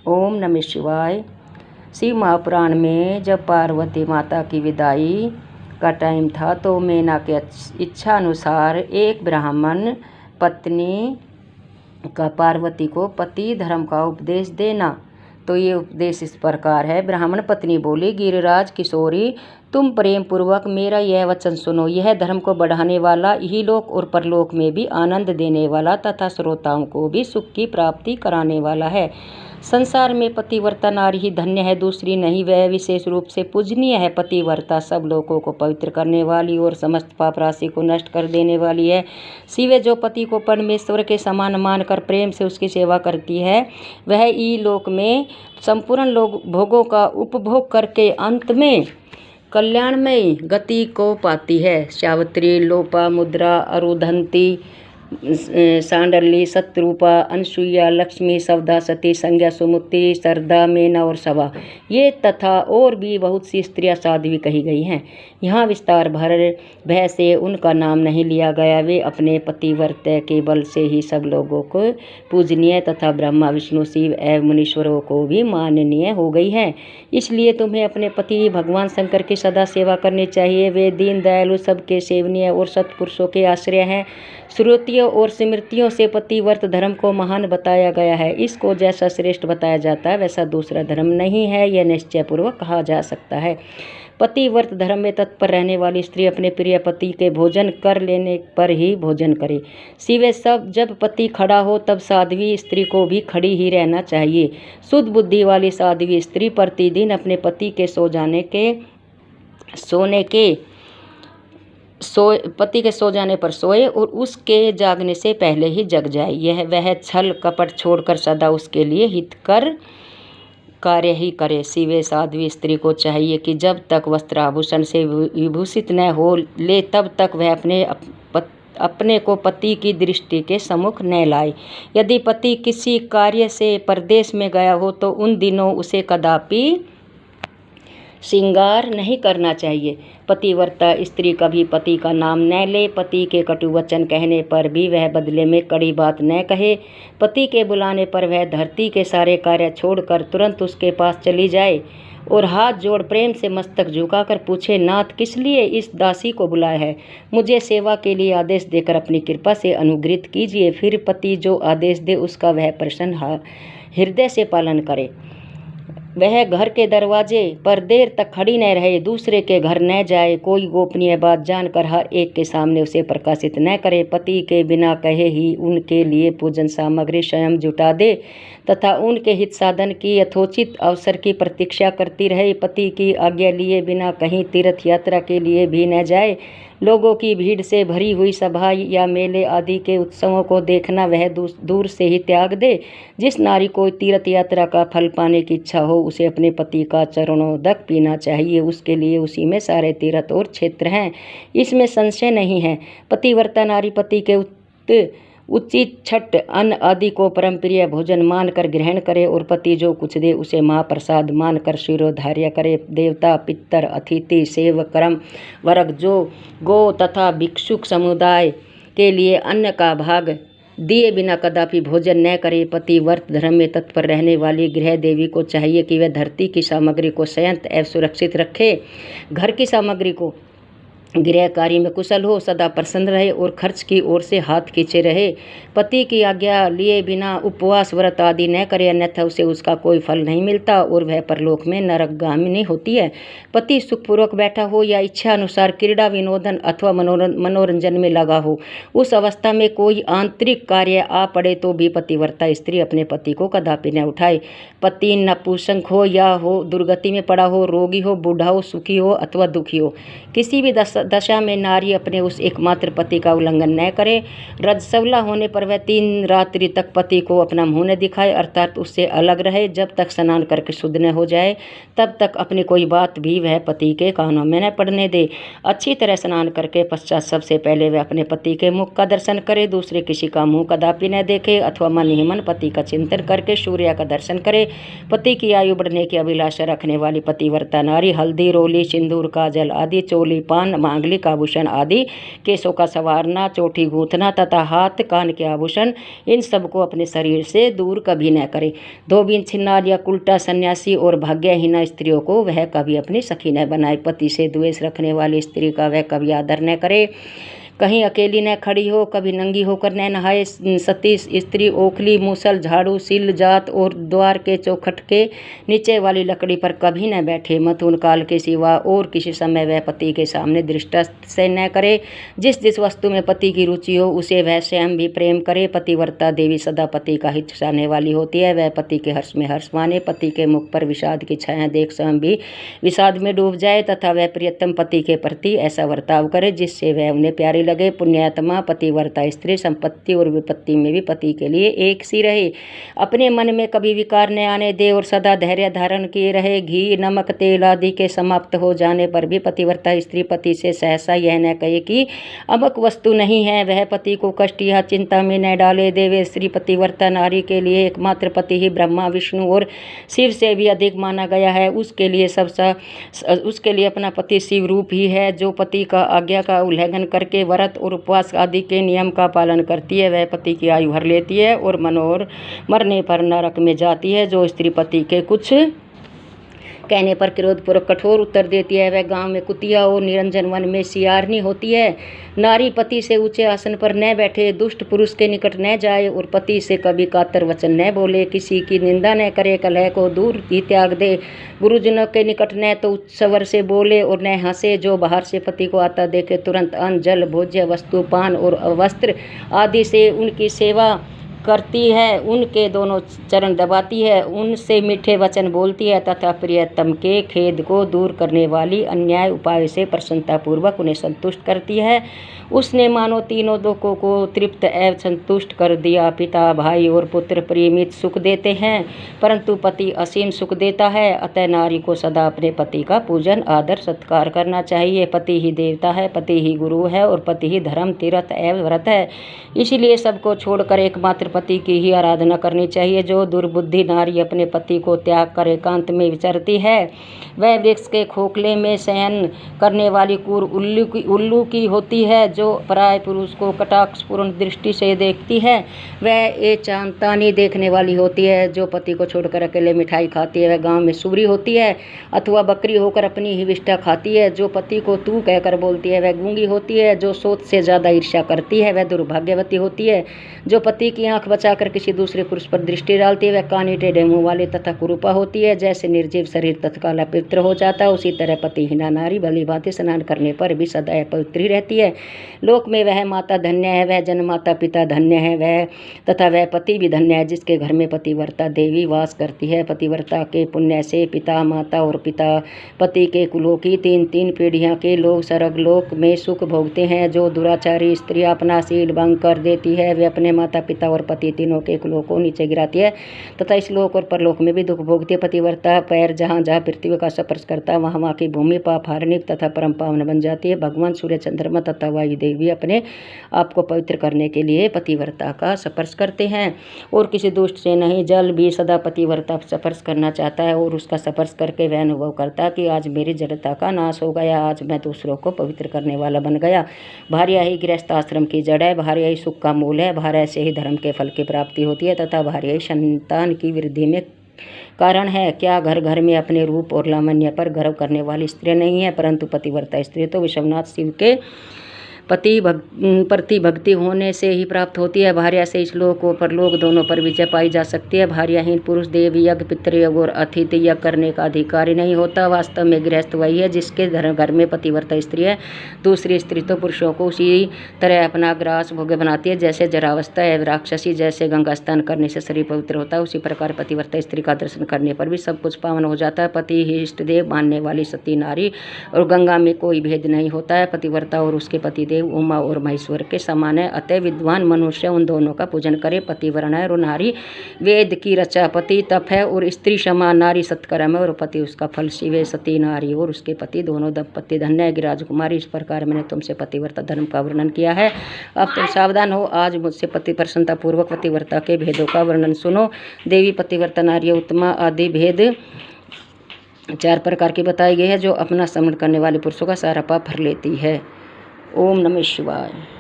ओम नमः शिवाय। शिव महापुराण में जब पार्वती माता की विदाई का टाइम था तो मैना के इच्छा अनुसार एक ब्राह्मण पत्नी का पार्वती को पति धर्म का उपदेश देना। तो ये उपदेश इस प्रकार है। ब्राह्मण पत्नी बोली, गिरिराज किशोरी, तुम प्रेम पूर्वक मेरा यह वचन सुनो। यह धर्म को बढ़ाने वाला, इहलोक और परलोक में भी आनंद देने वाला तथा श्रोताओं को भी सुख की प्राप्ति कराने वाला है। संसार में पतिव्रता नारी ही धन्य है, दूसरी नहीं। वह विशेष रूप से पूजनीय है। पतिव्रता सब लोगों को पवित्र करने वाली और समस्त पाप राशि को नष्ट कर देने वाली है। शिव जो पति को परमेश्वर के समान मानकर प्रेम से उसकी सेवा करती है, वह इहलोक में संपूर्ण भोगों का उपभोग करके अंत में कल्याणमय गति को पाती है। सावित्री, लोपा, मुद्रा, अरुंधति, सांडली, शत्रुपा, अनसुईया, लक्ष्मी, सवदा, सती, संज्ञा, सुमति, सरदा, मेना और सभा, ये तथा और भी बहुत सी स्त्रियां साध्वी कही गई हैं। यहाँ विस्तार भर भय से उनका नाम नहीं लिया गया। वे अपने पतिव्रत के बल से ही सब लोगों को पूजनीय तथा ब्रह्मा, विष्णु, शिव एवं मुनीश्वरों को भी माननीय हो गई हैं। इसलिए तुम्हें अपने पति भगवान शंकर की सदा सेवा करनी चाहिए। वे दीन दयालु, सबके सेवनीय और सत्पुरुषों के आश्रय हैं। श्रुतियों और स्मृतियों से पतिव्रत धर्म को महान बताया गया है। इसको जैसा श्रेष्ठ बताया जाता है वैसा दूसरा धर्म नहीं है, यह निश्चयपूर्वक कहा जा सकता है। पतिव्रत धर्म में तत्पर रहने वाली स्त्री अपने प्रिय पति के भोजन कर लेने पर ही भोजन करे। सिवे सब जब पति खड़ा हो तब साध्वी स्त्री को भी खड़ी ही रहना चाहिए। शुद्ध बुद्धि वाली साध्वी स्त्री प्रतिदिन अपने पति के पति के सो जाने पर सोए और उसके जागने से पहले ही जग जाए। वह छल कपट छोड़कर सदा उसके लिए हितकर कार्य ही करे। शिवे साध्वी स्त्री को चाहिए कि जब तक वस्त्र आभूषण से विभूषित न हो ले तब तक वह अपने को पति की दृष्टि के सम्मुख न लाए। यदि पति किसी कार्य से परदेश में गया हो तो उन दिनों उसे कदापि श्रृंगार नहीं करना चाहिए। पतिव्रता स्त्री कभी पति का नाम न ले। पति के कटु वचन कहने पर भी वह बदले में कड़ी बात न कहे। पति के बुलाने पर वह धरती के सारे कार्य छोड़कर तुरंत उसके पास चली जाए और हाथ जोड़ प्रेम से मस्तक झुकाकर पूछे, नाथ किस लिए इस दासी को बुलाया है? मुझे सेवा के लिए आदेश देकर अपनी कृपा से अनुग्रहित कीजिए। फिर पति जो आदेश दे उसका वह प्रसन्न हृदय से पालन करे। वह घर के दरवाजे पर देर तक खड़ी न रहे, दूसरे के घर न जाए, कोई गोपनीय बात जानकर हर एक के सामने उसे प्रकाशित न करे। पति के बिना कहे ही उनके लिए पूजन सामग्री स्वयं जुटा दे तथा उनके हित साधन की यथोचित अवसर की प्रतीक्षा करती रहे। पति की आज्ञा लिए बिना कहीं तीर्थ यात्रा के लिए भी न जाए। लोगों की भीड़ से भरी हुई सभा या मेले आदि के उत्सवों को देखना वह दूर से ही त्याग दे। जिस नारी को तीर्थ यात्रा का फल पाने की इच्छा हो उसे अपने पति का चरणोदक पीना चाहिए। उसके लिए उसी में सारे तीर्थ और क्षेत्र हैं, इसमें संशय नहीं है। पतिव्रता नारी पति के उचित छठ अन्न आदि को परम प्रिय भोजन मानकर ग्रहण करे और पति जो कुछ दे उसे महाप्रसाद मानकर शिरोधार्य करे। देवता, पितर, अतिथि, सेवक, कर्म वर्ग जो गो तथा भिक्षुक समुदाय के लिए अन्न का भाग दिए बिना कदापि भोजन न करे। पतिव्रत धर्म में तत्पर रहने वाली गृह देवी को चाहिए कि वह धरती की सामग्री को संयत एवं सुरक्षित रखे। घर की सामग्री को गृह कार्य में कुशल हो, सदा प्रसन्न रहे और खर्च की ओर से हाथ खींचे रहे। पति की आज्ञा लिए बिना उपवास व्रत आदि न करे, अन्यथा उसे उसका कोई फल नहीं मिलता और वह परलोक में नरकगामिनी होती है। पति सुखपूर्वक बैठा हो या इच्छा अनुसार क्रीड़ा, विनोदन अथवा मनोरंजन में लगा हो, उस अवस्था में कोई आंतरिक कार्य आ पड़े तो भी पतिव्रता स्त्री अपने पति को कदापि न उठाए। पति नपुंसक हो या हो दुर्गति में पड़ा हो, रोगी हो, बूढ़ा हो, सुखी हो अथवा दुखी हो, किसी भी दशा में नारी अपने उस एकमात्र पति का उल्लंघन न करे। रजस्वला होने पर वह 3 रात्रि तक पति को अपना मुंह न दिखाए, अर्थात उससे अलग रहे। जब तक स्नान करके शुद्ध न हो जाए तब तक अपनी कोई बात भी वह पति के कानों में न पड़ने दे। अच्छी तरह स्नान करके पश्चात सबसे पहले वह अपने पति के मुख का दर्शन करे, दूसरे किसी का मुंह कदापि न देखे अथवा मन ही मन पति का चिंतन करके सूर्य का दर्शन करे। पति की आयु बढ़ने की अभिलाषा रखने वाली पतिव्रता नारी हल्दी, रोली, सिंदूर, काजल आदि चोली पान मांगलिक आभूषण आदि, केशों का संवारना, चोटी गूंथना तथा हाथ कान के आभूषण, इन सबको अपने शरीर से दूर कभी न करे। धोबीन, छिन्नार या उल्टा सन्यासी और भाग्यहीना स्त्रियों को वह कभी अपनी सखी न बनाए। पति से द्वेष रखने वाली स्त्री का वह कभी आदर न करे। कहीं अकेली न खड़ी हो, कभी नंगी होकर न नहाए। सती स्त्री ओखली, मूसल, झाड़ू, सिल, जात और द्वार के चौखट के नीचे वाली लकड़ी पर कभी न बैठे। मथुन काल के सिवा और किसी समय वह पति के सामने दृष्टा से न करे। जिस जिस वस्तु में पति की रुचि हो उसे वह स्वयं भी प्रेम करे। पतिव्रता देवी सदा पति का हित चाहने वाली होती है। वह पति के हर्ष में हर्ष माने, पति के मुख पर विषाद की छाया देख स्वयं भी विषाद में डूब जाए तथा वह प्रियतम पति के प्रति ऐसा बर्ताव करे जिससे वह उन्हें प्यारी लगे। पुण्यात्मा पतिव्रता स्त्री संपत्ति और विपत्ति में भी पति के लिए एक सी रहे। अपने मन में कभी विकार न आने दे और सदा धैर्य धारण किए रहे। घी, नमक, तेल आदि के समाप्त हो जाने पर भी पतिव्रता स्त्री पति से सहसा यह न कहे कि अमुक वस्तु नहीं है। वह पति को कष्ट या चिंता में न डाले। देवे स्त्री पतिव्रता नारी के लिए एकमात्र पति ही ब्रह्मा, विष्णु और शिव से भी अधिक माना गया है। उसके लिए अपना पति शिव रूप ही है। जो पति का आज्ञा का उल्लंघन करके व्रत और उपवास आदि के नियम का पालन करती है वह पति की आयु भर लेती है और मरने पर नरक में जाती है। जो स्त्री पति के कुछ कहने पर क्रोधपूर्वक कठोर उत्तर देती है वह गांव में कुतिया और निरंजन वन में सियारनी होती है। नारी पति से ऊंचे आसन पर न बैठे, दुष्ट पुरुष के निकट न जाए और पति से कभी कातर वचन न बोले। किसी की निंदा न करे, कलह को दूर ही त्याग दे। गुरुजनों के निकट न तो उच्च स्वर से बोले और न हंसे। जो बाहर से पति को आता देखे तुरंत अन्न, जल, भोज्य वस्तु, पान और वस्त्र आदि से उनकी सेवा करती है, उनके दोनों चरण दबाती है, उनसे मीठे वचन बोलती है तथा प्रियतम के खेद को दूर करने वाली अन्याय उपाय से प्रसन्नतापूर्वक उन्हें संतुष्ट करती है। उसने मानो तीनों लोकों को तृप्त एवं संतुष्ट कर दिया। पिता, भाई और पुत्र परिमित सुख देते हैं परंतु पति असीम सुख देता है। अतः नारी को सदा अपने पति का पूजन, आदर, सत्कार करना चाहिए। पति ही देवता है, पति ही गुरु है और पति ही धर्म, तीर्थ एवं व्रत है। इसीलिए सबको छोड़कर एकमात्र पति की ही आराधना करनी चाहिए। जो दुर्बुद्धि नारी अपने पति को त्याग कर एकांत में विचरती है वह वृक्ष के खोखले में शयन करने वाली क्रूर उल्लू की होती है। जो पराय पुरुष को कटाक्षपूर्ण दृष्टि से देखती है वह एचांतानी देखने वाली होती है। जो पति को छोड़कर अकेले मिठाई खाती है वह गांव में सुबरी होती है अथवा बकरी होकर अपनी ही विष्ठा खाती है। जो पति को तू कहकर बोलती है वह गूंगी होती है। जो सोच से ज्यादा ईर्ष्या करती है वह दुर्भाग्यवती होती है। जो पति की आंख बचाकर किसी दूसरे पुरुष पर दृष्टि डालती है वह कानी, टेढ़े मुंह वाली तथा कुरूपा होती है। जैसे निर्जीव शरीर तत्काल अपवित्र हो जाता है उसी तरह पतिहीना नारी भली भांति स्नान करने पर भी सदा पवित्र ही रहती है। लोक में वह माता धन्य है, वह जन्माता पिता धन्य है, वह तथा वह पति भी धन्य है जिसके घर में पतिव्रता देवी वास करती है। पतिव्रता के पुण्य से पिता, माता और पिता पति के कुलों की 3-3 पीढ़ियां के लोग स्वर्ग लोक में सुख भोगते हैं। जो दुराचारी स्त्री अपना शील भंग कर देती है वे अपने माता पिता और पति तीनों के कुलों को नीचे गिराती है तथा इस लोक और परलोक में भी दुख भोगती है। पतिव्रता पैर जहाँ जहाँ पृथ्वी का स्पर्श करता है वहाँ की भूमि पाप हारणी तथा परम पावन बन जाती है। भगवान सूर्य, चंद्रमा तथा वायु देवी अपने आप को पवित्र करने के लिए पतिव्रता का स्पर्श करते हैं और किसी दुष्ट से नहीं। जल भी सदा पतिव्रता स्पर्श करना चाहता है और उसका स्पर्श करके वह अनुभव करता है कि आज मेरी जड़ता का नाश हो गया, आज मैं दूसरों को पवित्र करने वाला बन गया। भार्या ही गृहस्थ आश्रम की जड़ है, भार्या ही सुख का मूल है, भार्या से ही धर्म के फल की प्राप्ति होती है तथा भार्या ही संतान की वृद्धि में कारण है। क्या घर घर में अपने रूप और लावण्य पर गर्व करने वाली स्त्री नहीं है, परंतु पतिव्रता स्त्री तो विश्वनाथ शिव के प्रति भक्ति होने से ही प्राप्त होती है। भार्या से इस लोक और परलोक दोनों पर विजय पाई जा सकती है। भार्याहीन पुरुष देव यज्ञ, पितृयज्ञ और अतिथि यज्ञ करने का अधिकारी नहीं होता। वास्तव में गृहस्थ वही है जिसके घर में पतिव्रता स्त्री है। दूसरी स्त्री तो पुरुषों को उसी तरह अपना ग्रास भोग्य बनाती है जैसे जरावस्था है। राक्षसी जैसे गंगा स्नान करने से शरीर पवित्र होता है उसी प्रकार पतिव्रता स्त्री का दर्शन करने पर भी सब कुछ पावन हो जाता है। पति ही इष्ट देव मानने वाली सती नारी और गंगा में कोई भेद नहीं होता है। पतिव्रता और उसके पतिदेव उमा और महेश्वर के समान है। अतः विद्वान मनुष्य उन दोनों का पूजन करे। पतिव्रण है और नारी वेद की रचा, पति तप है और स्त्री समान, नारी सत्कर्म है और पति उसका फल शिव है। सती नारी और उसके पति दोनों दंपति धन्य है। गिरिराजकुमारी, इस प्रकार मैंने तुमसे पतिव्रता धर्म का वर्णन किया है, अब तुम सावधान हो। आज मुझसे पति प्रसन्नता पूर्वक पतिव्रता के भेदों का वर्णन सुनो। देवी पतिव्रता नारी उत्तमा आदि भेद 4 प्रकार की बताई गई है जो अपना समरण करने वाले पुरुषों का सारा पाप भर लेती है। ओम नमः शिवाय।